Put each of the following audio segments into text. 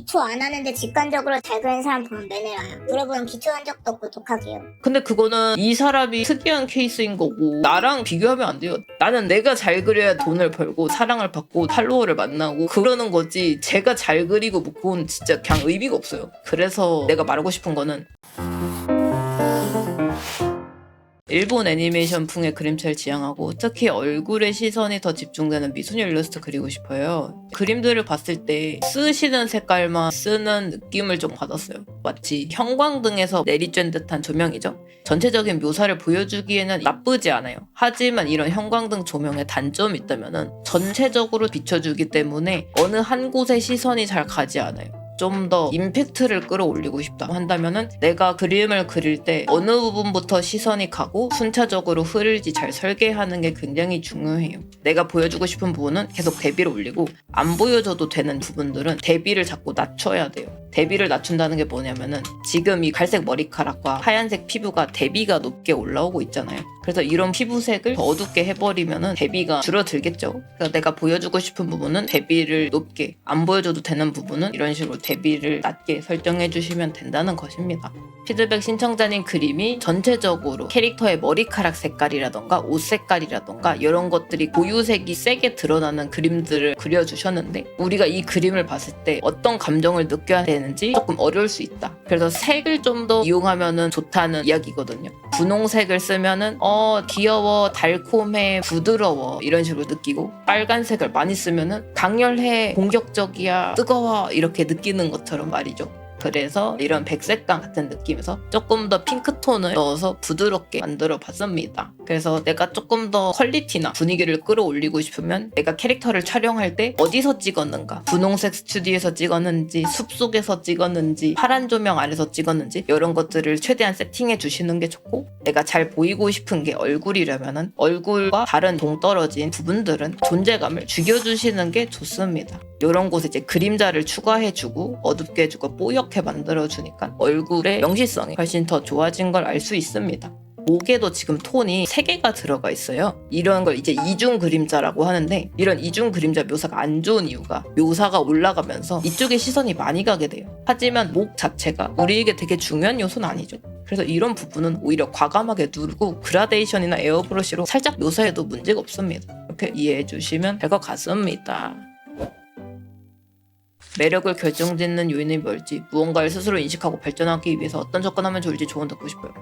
기초 안 하는데 직관적으로 잘 그리는 사람 보면 매너라요. 물어보면 기초한 적도 없고 독학이에요. 근데 그거는 이 사람이 특이한 케이스인 거고 나랑 비교하면 안 돼요. 나는 내가 잘 그려야 돈을 벌고 사랑을 받고 팔로워를 만나고 그러는 거지, 제가 잘 그리고 뭐 그건 진짜 그냥 의미가 없어요. 그래서 내가 말하고 싶은 거는 일본 애니메이션풍의 그림체를 지향하고 특히 얼굴의 시선이 더 집중되는 미소녀 일러스트 그리고 싶어요. 그림들을 봤을 때 쓰시는 색깔만 쓰는 느낌을 좀 받았어요. 마치 형광등에서 내리쬐는 듯한 조명이죠. 전체적인 묘사를 보여주기에는 나쁘지 않아요. 하지만 이런 형광등 조명에 단점이 있다면 전체적으로 비춰주기 때문에 어느 한 곳에 시선이 잘 가지 않아요. 좀 더 임팩트를 끌어올리고 싶다 한다면은 내가 그림을 그릴 때 어느 부분부터 시선이 가고 순차적으로 흐를지 잘 설계하는 게 굉장히 중요해요. 내가 보여주고 싶은 부분은 계속 대비를 올리고 안 보여줘도 되는 부분들은 대비를 자꾸 낮춰야 돼요. 대비를 낮춘다는 게 뭐냐면은 지금 이 갈색 머리카락과 하얀색 피부가 대비가 높게 올라오고 있잖아요. 그래서 이런 피부색을 더 어둡게 해버리면은 대비가 줄어들겠죠. 그래서 내가 보여주고 싶은 부분은 대비를 높게, 안 보여줘도 되는 부분은 이런 식으로 대비를 낮게 설정해 주시면 된다는 것입니다. 피드백 신청자님 그림이 전체적으로 캐릭터의 머리카락 색깔이라던가 옷 색깔이라던가 이런 것들이 고유색이 세게 드러나는 그림들을 그려주셨는데 우리가 이 그림을 봤을 때 어떤 감정을 느껴야 되는지 조금 어려울 수 있다. 그래서 색을 좀 더 이용하면 좋다는 이야기거든요. 분홍색을 쓰면은 귀여워, 달콤해, 부드러워 이런 식으로 느끼고, 빨간색을 많이 쓰면은 강렬해, 공격적이야, 뜨거워 이렇게 느끼는 것처럼 말이죠. 그래서 이런 백색감 같은 느낌에서 조금 더 핑크톤을 넣어서 부드럽게 만들어 봤습니다. 그래서 내가 조금 더 퀄리티나 분위기를 끌어올리고 싶으면 내가 캐릭터를 촬영할 때 어디서 찍었는가, 분홍색 스튜디오에서 찍었는지, 숲속에서 찍었는지, 파란 조명 아래서 찍었는지 이런 것들을 최대한 세팅해 주시는 게 좋고, 내가 잘 보이고 싶은 게 얼굴이라면 얼굴과 다른 동떨어진 부분들은 존재감을 죽여주시는 게 좋습니다. 이런 곳에 이제 그림자를 추가해주고 어둡게 해주고 뽀얗게 만들어주니까 얼굴의 명시성이 훨씬 더 좋아진 걸 알 수 있습니다. 목에도 지금 톤이 3개가 들어가 있어요. 이런 걸 이제 이중 그림자라고 하는데, 이런 이중 그림자 묘사가 안 좋은 이유가 묘사가 올라가면서 이쪽에 시선이 많이 가게 돼요. 하지만 목 자체가 우리에게 되게 중요한 요소는 아니죠. 그래서 이런 부분은 오히려 과감하게 누르고 그라데이션이나 에어브러쉬로 살짝 묘사해도 문제가 없습니다. 이렇게 이해해 주시면 될 것 같습니다. 매력을 결정짓는 요인이 뭘지, 무언가를 스스로 인식하고 발전하기 위해서 어떤 접근하면 좋을지 조언 듣고 싶어요.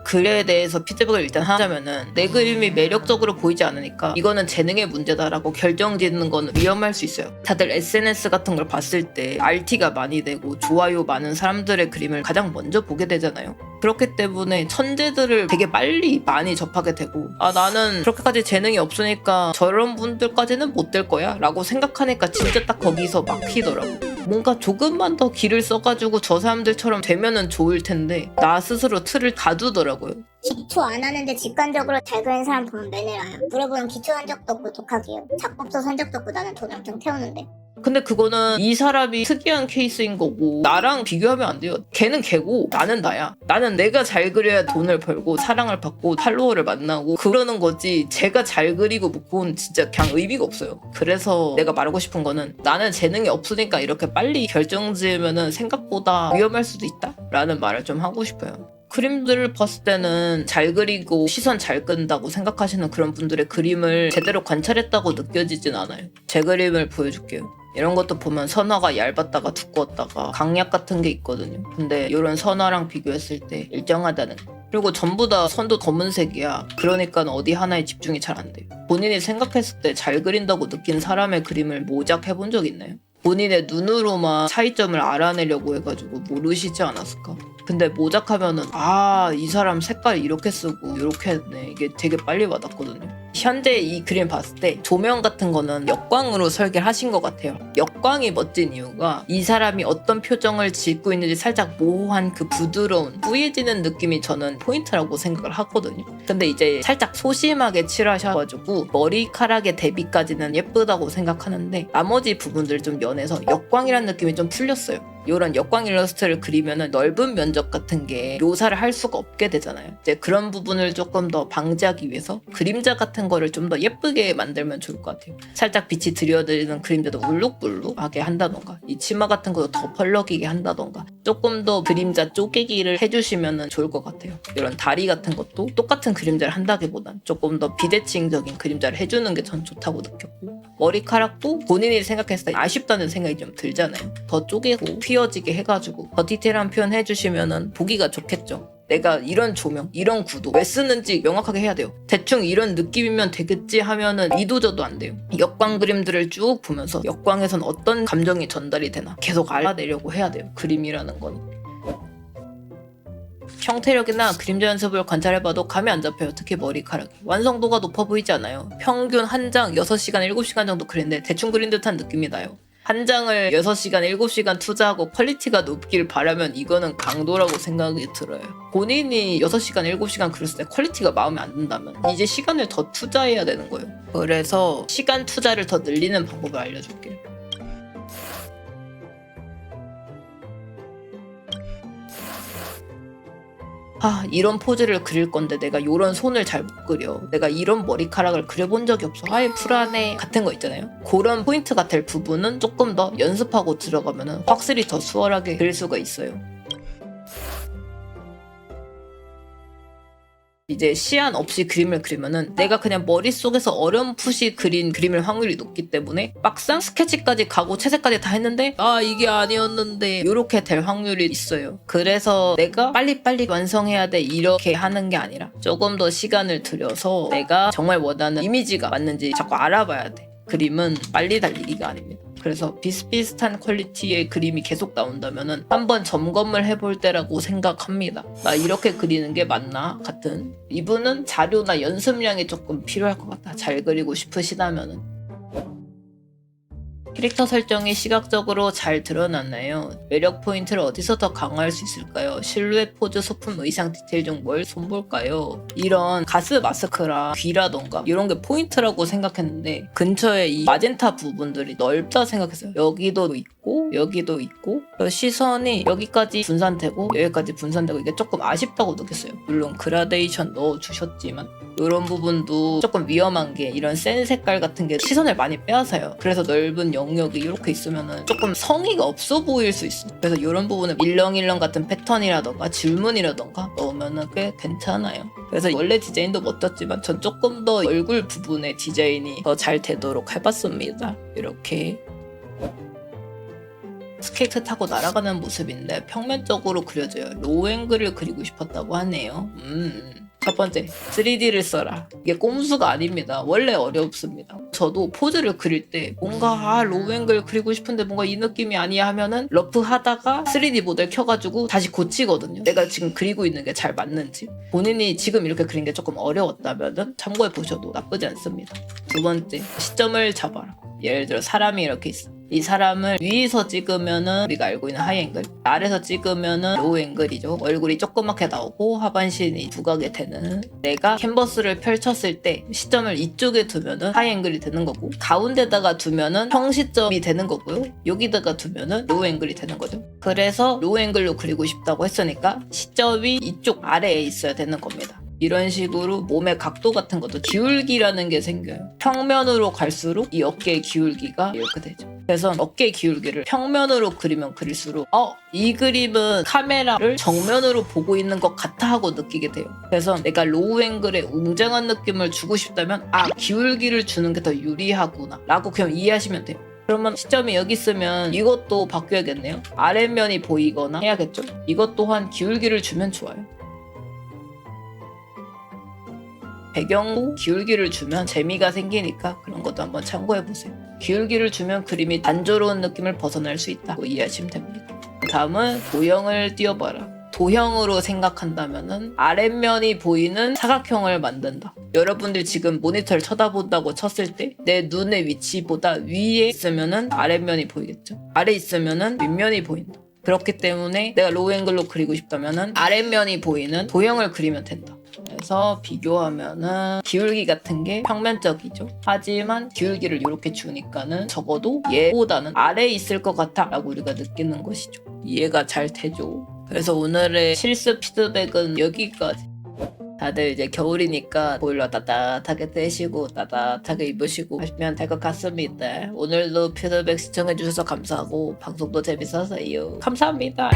글에 대해서 피드백을 일단 하자면은, 내 그림이 매력적으로 보이지 않으니까 이거는 재능의 문제다라고 결정짓는 건 위험할 수 있어요. 다들 SNS 같은 걸 봤을 때 RT가 많이 되고 좋아요 많은 사람들의 그림을 가장 먼저 보게 되잖아요. 그렇기 때문에 천재들을 되게 빨리 많이 접하게 되고, 나는 그렇게까지 재능이 없으니까 저런 분들까지는 못 될 거야 라고 생각하니까 진짜 딱 거기서 막히더라고. 뭔가 조금만 더 길을 써가지고 저 사람들처럼 되면은 좋을 텐데 나 스스로 틀을 가두더라고요. 기초 안 하는데 직관적으로 잘 그리는 사람 보면 매너라요. 물어보면 기초 한 적도 없고 독학이에요. 작곡도 산 적도 없고 나는 돈 엄청 태우는데. 근데 그거는 이 사람이 특이한 케이스인 거고 나랑 비교하면 안 돼요. 걔는 걔고 나는 나야. 나는 내가 잘 그려야 돈을 벌고 사랑을 받고 팔로워를 만나고 그러는 거지, 제가 잘 그리고 뭐 그건 진짜 그냥 의미가 없어요. 그래서 내가 말하고 싶은 거는, 나는 재능이 없으니까 이렇게 빨리 결정지으면 생각보다 위험할 수도 있다 라는 말을 좀 하고 싶어요. 그림들을 봤을 때는 잘 그리고 시선 잘 끈다고 생각하시는 그런 분들의 그림을 제대로 관찰했다고 느껴지진 않아요. 제 그림을 보여줄게요. 이런 것도 보면 선화가 얇았다가 두꺼웠다가 강약 같은 게 있거든요. 근데 이런 선화랑 비교했을 때 일정하다는 거. 그리고 전부 다 선도 검은색이야. 그러니까 어디 하나에 집중이 잘 안 돼요. 본인이 생각했을 때 잘 그린다고 느낀 사람의 그림을 모작해본 적 있나요? 본인의 눈으로만 차이점을 알아내려고 해가지고 모르시지 않았을까? 근데 모작하면은 이 사람 색깔 이렇게 쓰고 이렇게 했네, 이게 되게 빨리 와닿거든요. 현재 이 그림 봤을 때 조명 같은 거는 역광으로 설계를 하신 것 같아요. 역광이 멋진 이유가 이 사람이 어떤 표정을 짓고 있는지 살짝 모호한 그 부드러운 뿌얘지는 느낌이 저는 포인트라고 생각을 하거든요. 근데 이제 살짝 소심하게 칠하셔가지고 머리카락의 대비까지는 예쁘다고 생각하는데 나머지 부분들 좀 연해서 역광이라는 느낌이 좀 풀렸어요. 이런 역광 일러스트를 그리면은 넓은 면적 같은 게 묘사를 할 수가 없게 되잖아요. 이제 그런 부분을 조금 더 방지하기 위해서 그림자 같은 거를 좀 더 예쁘게 만들면 좋을 것 같아요. 살짝 빛이 들여드리는 그림자도 울룩불룩하게 한다던가, 이 치마 같은 것도 더 펄럭이게 한다던가, 조금 더 그림자 쪼개기를 해주시면 좋을 것 같아요. 이런 다리 같은 것도 똑같은 그림자를 한다기보단 조금 더 비대칭적인 그림자를 해주는 게 전 좋다고 느꼈고, 머리카락도 본인이 생각했을 때 아쉽다는 생각이 좀 들잖아요. 더 쪼개고 휘어지게 해가지고 더 디테일한 표현 해주시면 보기가 좋겠죠. 내가 이런 조명, 이런 구도 왜 쓰는지 명확하게 해야 돼요. 대충 이런 느낌이면 되겠지 하면은 이도저도 안 돼요. 역광 그림들을 쭉 보면서 역광에선 어떤 감정이 전달이 되나 계속 알아내려고 해야 돼요. 그림이라는 거는. 형태력이나 그림자 연습을 관찰해봐도 감이 안 잡혀요. 특히 머리카락이. 완성도가 높아 보이지 않아요. 평균 한 장 6시간, 7시간 정도 그리는데 대충 그린 듯한 느낌이 나요. 한 장을 6시간, 7시간 투자하고 퀄리티가 높길 바라면 이거는 강도라고 생각이 들어요. 본인이 6시간, 7시간 그렸을 때 퀄리티가 마음에 안 든다면 이제 시간을 더 투자해야 되는 거예요. 그래서 시간 투자를 더 늘리는 방법을 알려줄게요. 이런 포즈를 그릴 건데 내가 이런 손을 잘 못 그려. 내가 이런 머리카락을 그려본 적이 없어. 아예 불안해. 같은 거 있잖아요. 그런 포인트가 될 부분은 조금 더 연습하고 들어가면 확실히 더 수월하게 그릴 수가 있어요. 이제 시안 없이 그림을 그리면은 내가 그냥 머릿속에서 어렴풋이 그린 그림일 확률이 높기 때문에 막상 스케치까지 가고 채색까지 다 했는데 이게 아니었는데 이렇게 될 확률이 있어요. 그래서 내가 빨리빨리 완성해야 돼 이렇게 하는 게 아니라 조금 더 시간을 들여서 내가 정말 원하는 이미지가 맞는지 자꾸 알아봐야 돼. 그림은 빨리 달리기가 아닙니다. 그래서 비슷비슷한 퀄리티의 그림이 계속 나온다면 한번 점검을 해볼 때라고 생각합니다. 나 이렇게 그리는 게 맞나? 같은. 이분은 자료나 연습량이 조금 필요할 것 같다. 잘 그리고 싶으시다면. 캐릭터 설정이 시각적으로 잘 드러났나요? 매력 포인트를 어디서 더 강화할 수 있을까요? 실루엣, 포즈, 소품, 의상 디테일 중 뭘 손볼까요? 이런 가스 마스크라 귀라던가 이런 게 포인트라고 생각했는데 근처에 이 마젠타 부분들이 넓다 생각했어요. 여기도 있고 여기도 있고 시선이 여기까지 분산되고 여기까지 분산되고 이게 조금 아쉽다고 느꼈어요. 물론 그라데이션 넣어주셨지만 이런 부분도 조금 위험한 게 이런 센 색깔 같은 게 시선을 많이 빼앗아요. 그래서 넓은 영역이 이렇게 있으면 조금 성의가 없어 보일 수 있어요. 그래서 이런 부분은 일렁일렁 같은 패턴이라던가 질문이라던가 넣으면 꽤 괜찮아요. 그래서 원래 디자인도 멋졌지만 전 조금 더 얼굴 부분의 디자인이 더 잘 되도록 해봤습니다. 이렇게 스케이트 타고 날아가는 모습인데 평면적으로 그려져요. 로우 앵글을 그리고 싶었다고 하네요. 첫 번째, 3D를 써라. 이게 꼼수가 아닙니다. 원래 어렵습니다. 저도 포즈를 그릴 때 뭔가 로우 앵글 그리고 싶은데 뭔가 이 느낌이 아니야 하면은 러프 하다가 3D 모델 켜가지고 다시 고치거든요. 내가 지금 그리고 있는 게 잘 맞는지. 본인이 지금 이렇게 그린 게 조금 어려웠다면은 참고해 보셔도 나쁘지 않습니다. 두 번째, 시점을 잡아라. 예를 들어 사람이 이렇게 있어. 이 사람을 위에서 찍으면은 우리가 알고 있는 하이앵글, 아래에서 찍으면은 로우앵글이죠. 얼굴이 조그맣게 나오고 하반신이 부각이 되는. 내가 캔버스를 펼쳤을 때 시점을 이쪽에 두면은 하이앵글이 되는 거고, 가운데다가 두면은 평시점이 되는 거고요. 여기다가 두면은 로우앵글이 되는 거죠. 그래서 로우앵글로 그리고 싶다고 했으니까 시점이 이쪽 아래에 있어야 되는 겁니다. 이런 식으로 몸의 각도 같은 것도 기울기라는 게 생겨요. 평면으로 갈수록 이 어깨의 기울기가 이렇게 되죠. 그래서 어깨 기울기를 평면으로 그리면 그릴수록 이 그림은 카메라를 정면으로 보고 있는 것 같아 하고 느끼게 돼요. 그래서 내가 로우 앵글에 웅장한 느낌을 주고 싶다면 기울기를 주는 게 더 유리하구나 라고 그냥 이해하시면 돼요. 그러면 시점이 여기 있으면 이것도 바뀌어야겠네요. 아랫면이 보이거나 해야겠죠. 이것 또한 기울기를 주면 좋아요. 배경도 기울기를 주면 재미가 생기니까 그런 것도 한번 참고해보세요. 기울기를 주면 그림이 단조로운 느낌을 벗어날 수 있다고 이해하시면 됩니다. 다음은 도형을 띄워봐라. 도형으로 생각한다면 아랫면이 보이는 사각형을 만든다. 여러분들 지금 모니터를 쳐다본다고 쳤을 때 내 눈의 위치보다 위에 있으면 아랫면이 보이겠죠. 아래 있으면 윗면이 보인다. 그렇기 때문에 내가 로우 앵글로 그리고 싶다면 아랫면이 보이는 도형을 그리면 된다. 그래서 비교하면은 기울기 같은 게 평면적이죠. 하지만 기울기를 이렇게 주니까는 적어도 얘보다는 아래에 있을 것 같아 라고 우리가 느끼는 것이죠. 이해가 잘 되죠. 그래서 오늘의 실습 피드백은 여기까지. 다들 이제 겨울이니까 보일러 따뜻하게 떼시고 따뜻하게 입으시고 하시면 될 것 같습니다. 오늘도 피드백 시청해주셔서 감사하고 방송도 재밌었어요. 감사합니다.